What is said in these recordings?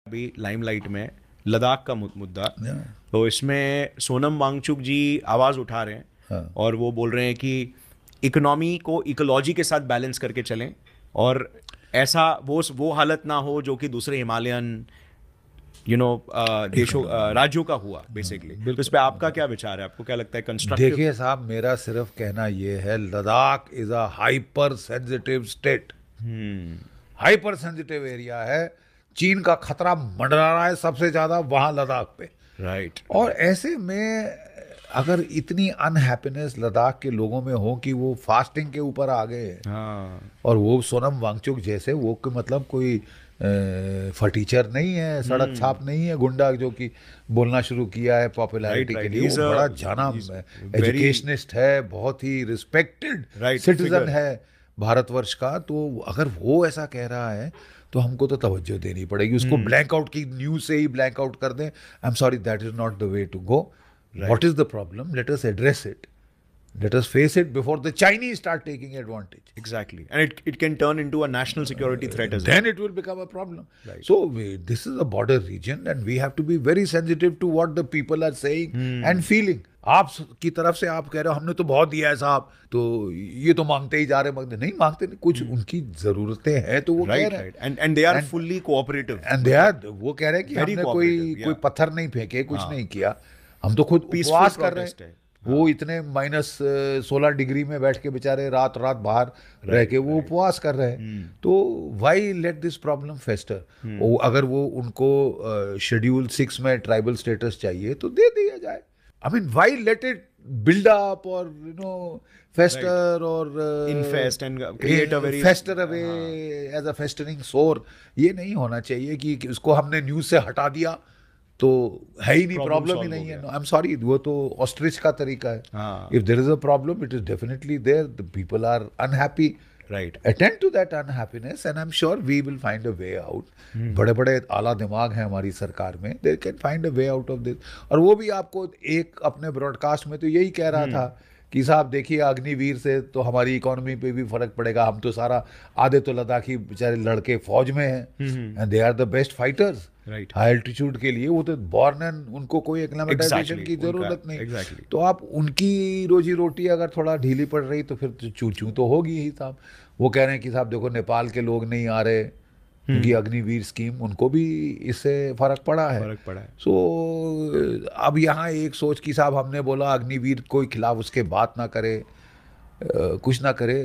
अभी लाइमलाइट में लद्दाख का मुद्दा। Yeah. तो इसमें सोनम वांगचुक जी आवाज़ उठा रहे हैं हाँ. और वो बोल रहे हैं कि इकोनॉमी को इकोलॉजी के साथ बैलेंस करके चलें और ऐसा वो हालत ना हो जो कि दूसरे हिमालयन देशों राज्यों का हुआ बेसिकली। तो इस पे आपका क्या विचार है? आपको क्या लगता है कंस्ट्रक्टिव? देखिए साहब, मेरा सिर्फ कहना ये है, Ladakh is a hyper sensitive state, hyper sensitive area है। चीन का खतरा मंडरा रहा है सबसे ज्यादा वहां लद्दाख पे। राइट। और ऐसे में अगर इतनी अनहैप्पीनेस लद्दाख के लोगों में हो कि वो फास्टिंग के ऊपर आ गए, हाँ। और वो सोनम वांगचुक जैसे, वो मतलब कोई फटीचर नहीं है, सड़क छाप नहीं है, गुंडा जो कि बोलना शुरू किया है पॉपुलैरिटी के लिए। वो बड़ा जाना एजुकेशनिस्ट है, बहुत ही रिस्पेक्टेड सिटीजन है भारतवर्ष का। तो अगर वो ऐसा कह रहा है तो हमको तो तवज्जो देनी पड़ेगी। उसको ब्लैंक आउट की न्यूज से ही ब्लैंक आउट कर दें, I am sorry, that is not the way to go. What is the problem? Let us address it. Let us face it before the Chinese start taking advantage. Exactly. And it can turn into a national security threat as well. Then it will become a problem. Right. So this is a border region and we have to be very sensitive to what the people are saying and feeling. आप की तरफ से आप कह रहे हो हमने तो बहुत दिया है साहब, तो ये तो मांगते ही जा रहे, मांगते नहीं, मांगते नहीं, कुछ उनकी जरूरतें हैं तो वो कह रहे हैं। And they are fully cooperative. And they are, वो कह रहे हैं कि हमने कोई पत्थर नहीं फेंके, कुछ नहीं किया, हम तो खुद उपवास कर रहे हैं। वो इतने -16 डिग्री में बैठ के बेचारे रात रात बाहर रह के वो उपवास कर रहे हैं। तो वाई लेट दिस प्रॉब्लम फेस्टर? अगर वो उनको शेड्यूल 6 में ट्राइबल स्टेटस चाहिए तो दे दिया जाए। I mean why let it build up और फेस्टर और infest and create a very fester away as a festering sore. ये नहीं होना चाहिए कि उसको हमने न्यूज से हटा दिया तो है ही नहीं, प्रॉब्लम ही नहीं है। आई एम सॉरी, वो तो ऑस्ट्रिच का तरीका है। If there is a problem it is definitely there, the people are unhappy, right, attend to that unhappiness and I am sure we will find a way out. बड़े बड़े आला दिमाग हैं हमारी सरकार में, they can find a way out of this. और वो भी आपको एक अपने ब्रॉडकास्ट में तो यही कह रहा था कि साहब देखिए, अग्निवीर से तो हमारी इकोनॉमी पे भी फर्क पड़ेगा। हम तो सारा, आधे तो लद्दाखी बेचारे लड़के फौज में हैं and they are the best fighters high altitude के लिए। वो तो बॉर्न एंड, उनको कोई एक्लेमेटाइजेशन की जरूरत नहीं। तो आप उनकी रोजी रोटी अगर थोड़ा ढीली पड़ रही तो फिर चू चू तो होगी ही साहब। वो कह रहे हैं कि साहब देखो नेपाल के लोग नहीं आ रहे क्योंकि अग्निवीर स्कीम, उनको भी इससे फर्क पड़ा है। सो अब यहाँ एक सोच कि साहब हमने बोला अग्निवीर कोई खिलाफ उसके बात ना करे, कुछ ना करे।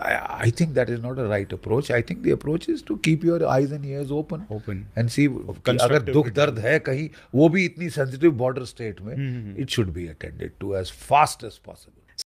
I think that is not a right approach. I think the approach is to keep your eyes and ears open and see, अगर दुख दर्द है कहीं, वो भी इतनी सेंसिटिव बॉर्डर स्टेट में, it should be attended to as fast as possible.